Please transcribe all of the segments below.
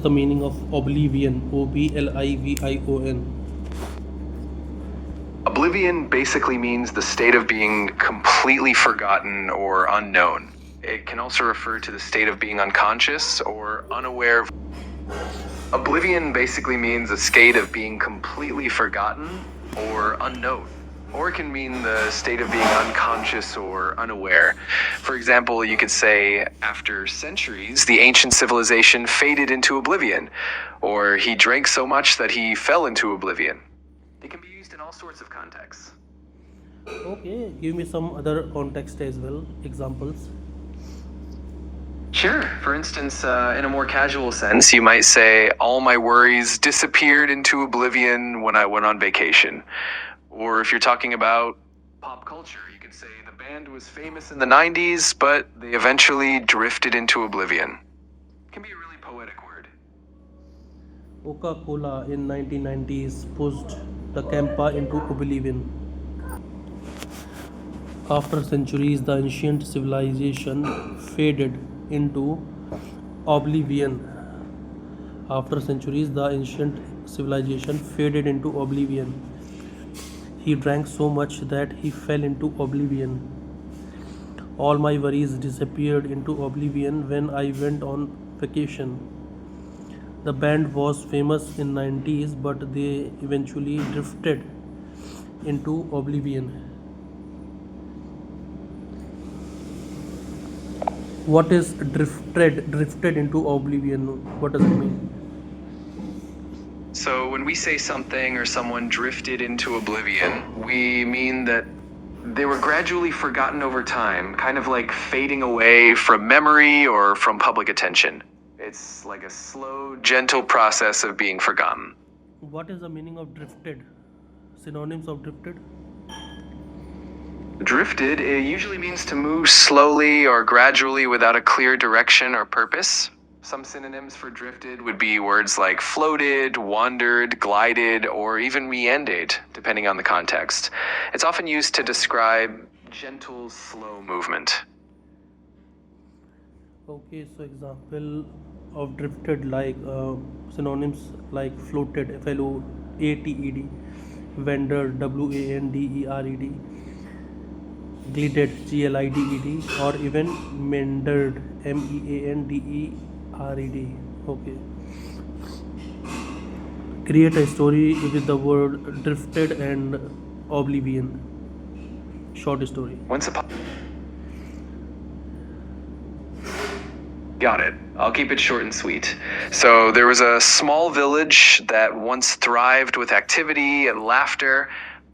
The meaning of oblivion, Oblivion. Oblivion basically means the state of being completely forgotten or unknown. It can also refer to the state of being unconscious or unaware. Oblivion basically means a state of being completely forgotten or unknown. Or it can mean the state of being unconscious or unaware. For example, you could say, after centuries, the ancient civilization faded into oblivion, or he drank so much that he fell into oblivion. It can be used in all sorts of contexts. Okay, give me some other context as well, examples. Sure. For instance, in a more casual sense, you might say, all my worries disappeared into oblivion when I went on vacation. Or if you're talking about pop culture, you could say the band was famous in the 90s, but they eventually drifted into oblivion. It can be a really poetic word. Coca-Cola in 1990s pushed the Campa into oblivion. After centuries, the ancient civilization faded into oblivion. After centuries, the ancient civilization faded into oblivion. He drank so much that he fell into oblivion. All my worries disappeared into oblivion when I went on vacation. The band was famous in 90s but they eventually drifted into oblivion. What is drifted into oblivion? What does it mean? So when we say something or someone drifted into oblivion, we mean that they were gradually forgotten over time, kind of like fading away from memory or from public attention. It's like a slow, gentle process of being forgotten. What is the meaning of drifted? Synonyms of drifted? Drifted, it usually means to move slowly or gradually without a clear direction or purpose. Some synonyms for drifted would be words like floated, wandered, glided, or even meandered, depending on the context. It's often used to describe gentle, slow movement. Okay, so example of drifted like synonyms like floated, floated, wandered, wandered, glided, glided, or even meandered, meandered. Okay. Create a story with the word drifted and oblivion. Short story. Once upon Got it. I'll keep it short and sweet. So there was a small village that once thrived with activity and laughter,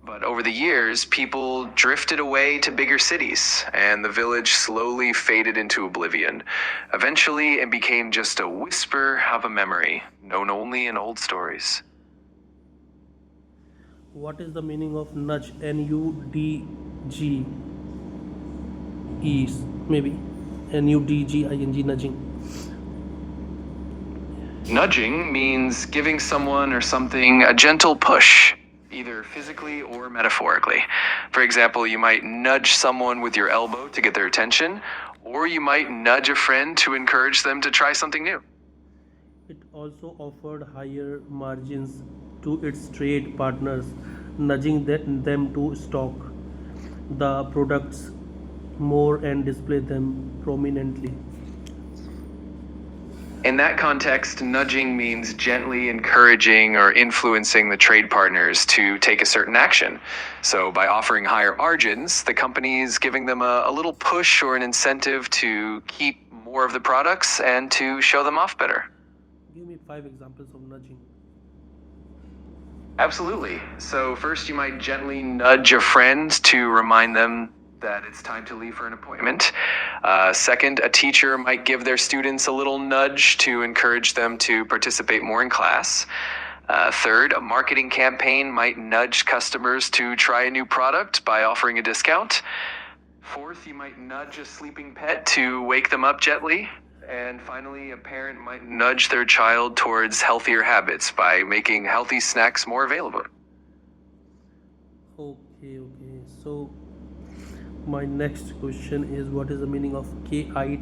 but over the years, people drifted away to bigger cities, and the village slowly faded into oblivion. Eventually, it became just a whisper of a memory, known only in old stories. What is the meaning of nudge? Nudge is maybe nudging, nudging. Nudging means giving someone or something a gentle push, either physically or metaphorically. For example, you might nudge someone with your elbow to get their attention, or you might nudge a friend to encourage them to try something new. It also offered higher margins to its trade partners, nudging them to stock the products more and display them prominently. In that context, nudging means gently encouraging or influencing the trade partners to take a certain action. So, by offering higher margins, the company is giving them a little push or an incentive to keep more of the products and to show them off better. Give me 5 examples of nudging. Absolutely. So, first, you might gently nudge a friend to remind them that it's time to leave for an appointment. Second, a teacher might give their students a little nudge to encourage them to participate more in class. Third, a marketing campaign might nudge customers to try a new product by offering a discount. Fourth, you might nudge a sleeping pet to wake them up gently. And finally, a parent might nudge their child towards healthier habits by making healthy snacks more available. Okay. So my next question is what is the meaning of KITTY?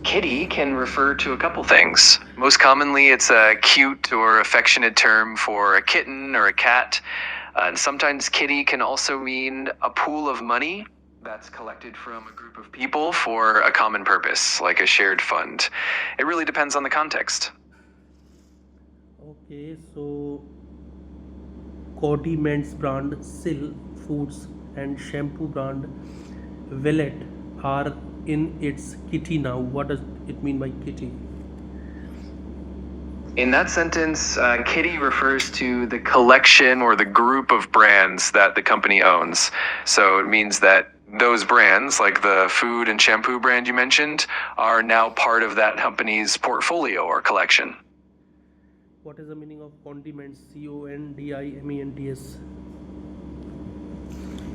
Kitty can refer to a couple things. Most commonly, it's a cute or affectionate term for a kitten or a cat. And sometimes kitty can also mean a pool of money that's collected from a group of people for a common purpose, like a shared fund. It really depends on the context. Okay, so condiments brand Sil Foods and shampoo brand Velvet are in its kitty now. What does it mean by kitty? In that sentence, kitty refers to the collection or the group of brands that the company owns. So it means that those brands, like the food and shampoo brand you mentioned, are now part of that company's portfolio or collection. What is the meaning of condiments? CONDIMENTS.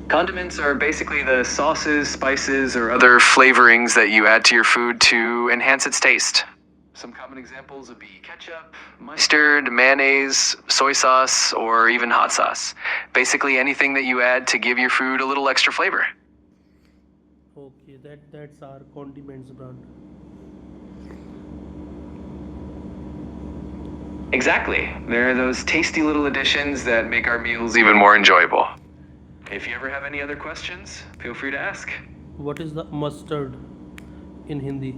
Condiments are basically the sauces, spices, or other flavorings that you add to your food to enhance its taste. Some common examples would be ketchup, mustard, mayonnaise, soy sauce, or even hot sauce. Basically anything that you add to give your food a little extra flavor. Okay, that's our condiments brand. Exactly. There are those tasty little additions that make our meals even more enjoyable. If you ever have any other questions, feel free to ask. What is the mustard in Hindi?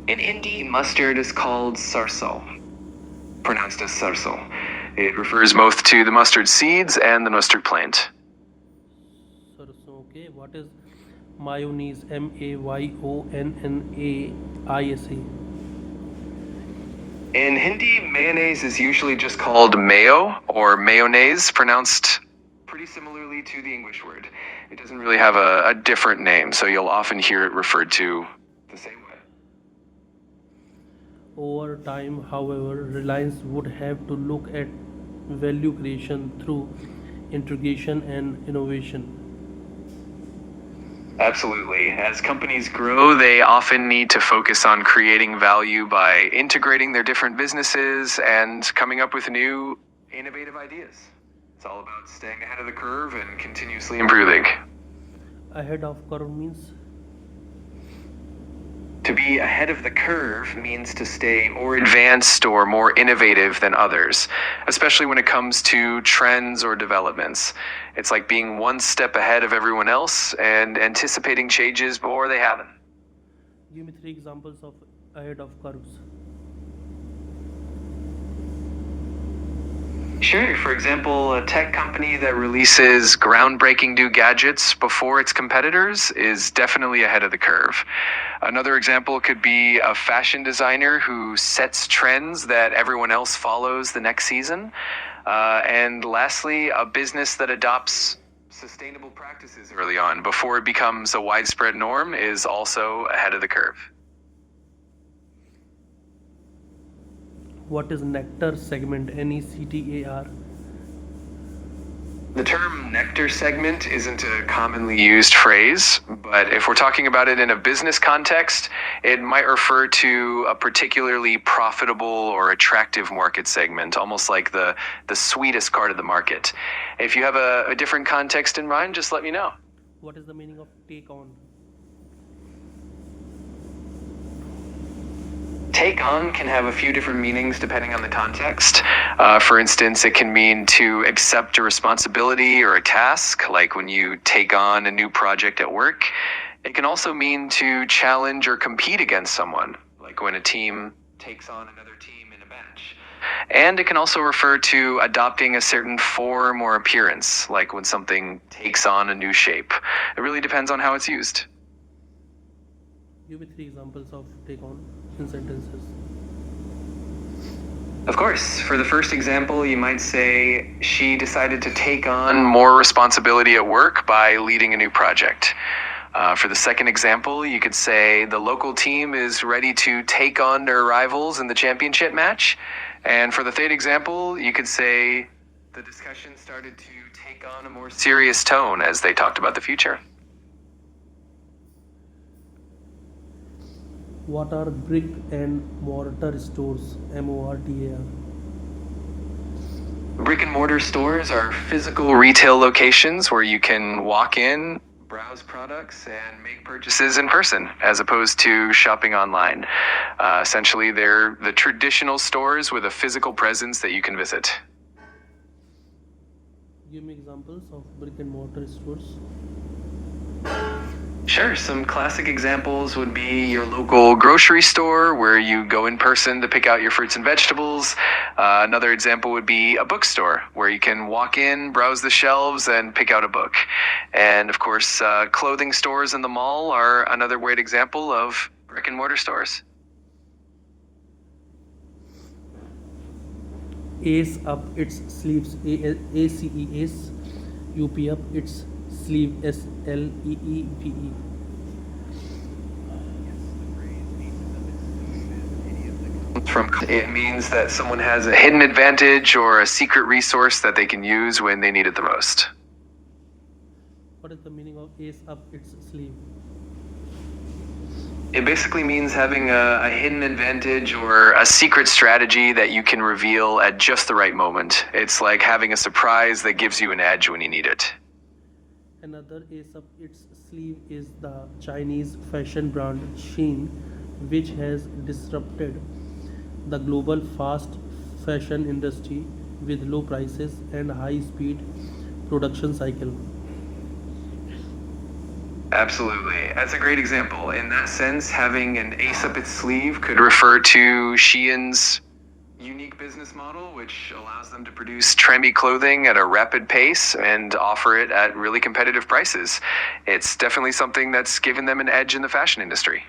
In Hindi, mustard is called sarso, pronounced as sarso. It refers both to the mustard seeds and the mustard plant. Sarson. Okay, what is mayonnaise? MAYONNAISE. In Hindi, mayonnaise is usually just called mayo or mayonnaise, pronounced pretty similarly to the English word. It doesn't really have a different name, so you'll often hear it referred to the same way. Over time, however, Reliance would have to look at value creation through integration and innovation. Absolutely. As companies grow, they often need to focus on creating value by integrating their different businesses and coming up with new, innovative ideas. It's all about staying ahead of the curve and continuously improving. Ahead of curve means To be ahead of the curve means to stay more advanced or more innovative than others, especially when it comes to trends or developments. It's like being one step ahead of everyone else and anticipating changes before they happen. give me 3 examples of ahead of curves. Sure. For example, a tech company that releases groundbreaking new gadgets before its competitors is definitely ahead of the curve. Another example could be a fashion designer who sets trends that everyone else follows the next season. And lastly, a business that adopts sustainable practices early on before it becomes a widespread norm is also ahead of the curve. What is nectar segment? NECTAR. The term nectar segment isn't a commonly used phrase, but if we're talking about it in a business context, it might refer to a particularly profitable or attractive market segment, almost like the sweetest part of the market. If you have a different context in mind, just let me know. What is the meaning of take on? Take on can have a few different meanings depending on the context. For instance, it can mean to accept a responsibility or a task, like when you take on a new project at work. It can also mean to challenge or compete against someone, like when a team takes on another team in a match. And it can also refer to adopting a certain form or appearance, like when something takes on a new shape. It really depends on how it's used. Give me 3 examples of take on in sentences. Of course. For the first example, you might say, she decided to take on more responsibility at work by leading a new project. For the second example, you could say, the local team is ready to take on their rivals in the championship match. And for the third example, you could say, the discussion started to take on a more serious tone as they talked about the future. What are brick and mortar stores? MORTAR. Brick and mortar stores are physical retail locations where you can walk in, browse products and make purchases in person as opposed to shopping online. Essentially, they're the traditional stores with a physical presence that you can visit. Give me examples of brick and mortar stores. Sure, some classic examples would be your local grocery store where you go in person to pick out your fruits and vegetables. Another example would be a bookstore where you can walk in, browse the shelves, and pick out a book. And of course, clothing stores in the mall are another great example of brick and mortar stores. Ace up its sleeves. ACE. UP up its sleeve. SLEEVE. It means that someone has a hidden advantage or a secret resource that they can use when they need it the most. What is the meaning of ace up its sleeve? It basically means having a hidden advantage or a secret strategy that you can reveal at just the right moment. It's like having a surprise that gives you an edge when you need it. Another ace up its sleeve is the Chinese fashion brand Shein, which has disrupted the global fast fashion industry with low prices and high speed production cycle. Absolutely. That's a great example. In that sense, having an ace up its sleeve could refer to Shein's unique business model, which allows them to produce trendy clothing at a rapid pace and offer it at really competitive prices. It's definitely something that's given them an edge in the fashion industry.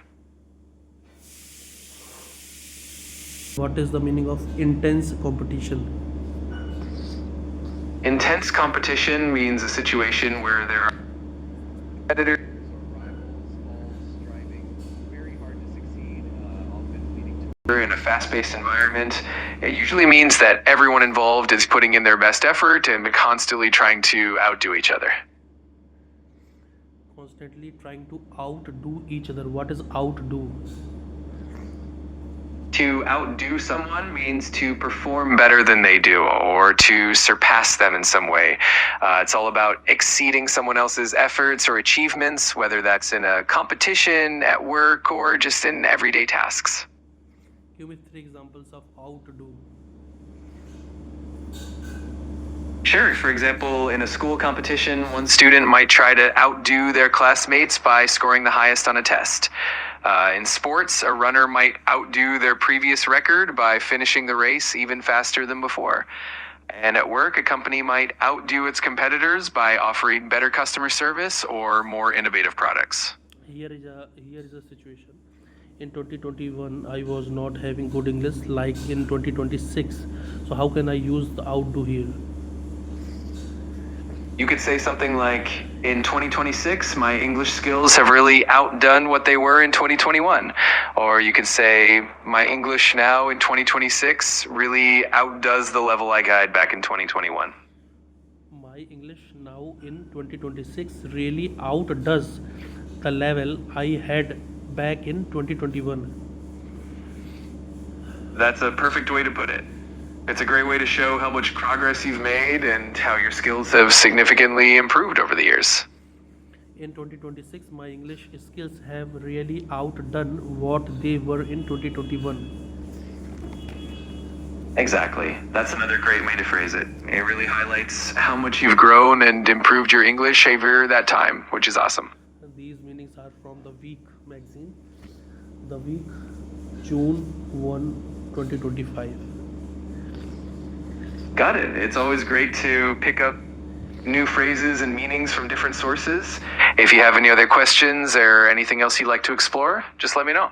What is the meaning of intense competition? Intense competition means a situation where there are competitors in a fast-paced environment. It usually means that everyone involved is putting in their best effort and constantly trying to outdo each other. Constantly trying to outdo each other. What is outdo? To outdo someone means to perform better than they do or to surpass them in some way. It's all about exceeding someone else's efforts or achievements, whether that's in a competition, at work, or just in everyday tasks. Give me 3 examples of outdo. Sure. For example, in a school competition, one student might try to outdo their classmates by scoring the highest on a test. In sports, a runner might outdo their previous record by finishing the race even faster than before. And at work, a company might outdo its competitors by offering better customer service or more innovative products. Here is a situation. In 2021, I was not having good English like in 2026. So how can I use the outdo here? You could say something like, in 2026, my English skills have really outdone what they were in 2021. Or you could say, my English now in 2026 really outdoes the level I got back in 2021. My English now in 2026 really outdoes the level I had back in 2021. That's a perfect way to put it. It's a great way to show how much progress you've made and how your skills have significantly improved over the years. In 2026, my English skills have really outdone what they were in 2021. Exactly. That's another great way to phrase it. It really highlights how much you've grown and improved your English over that time, which is awesome. These meanings are from The Week magazine. The Week, June 1, 2025. Got it. It's always great to pick up new phrases and meanings from different sources. If you have any other questions or anything else you'd like to explore, just let me know.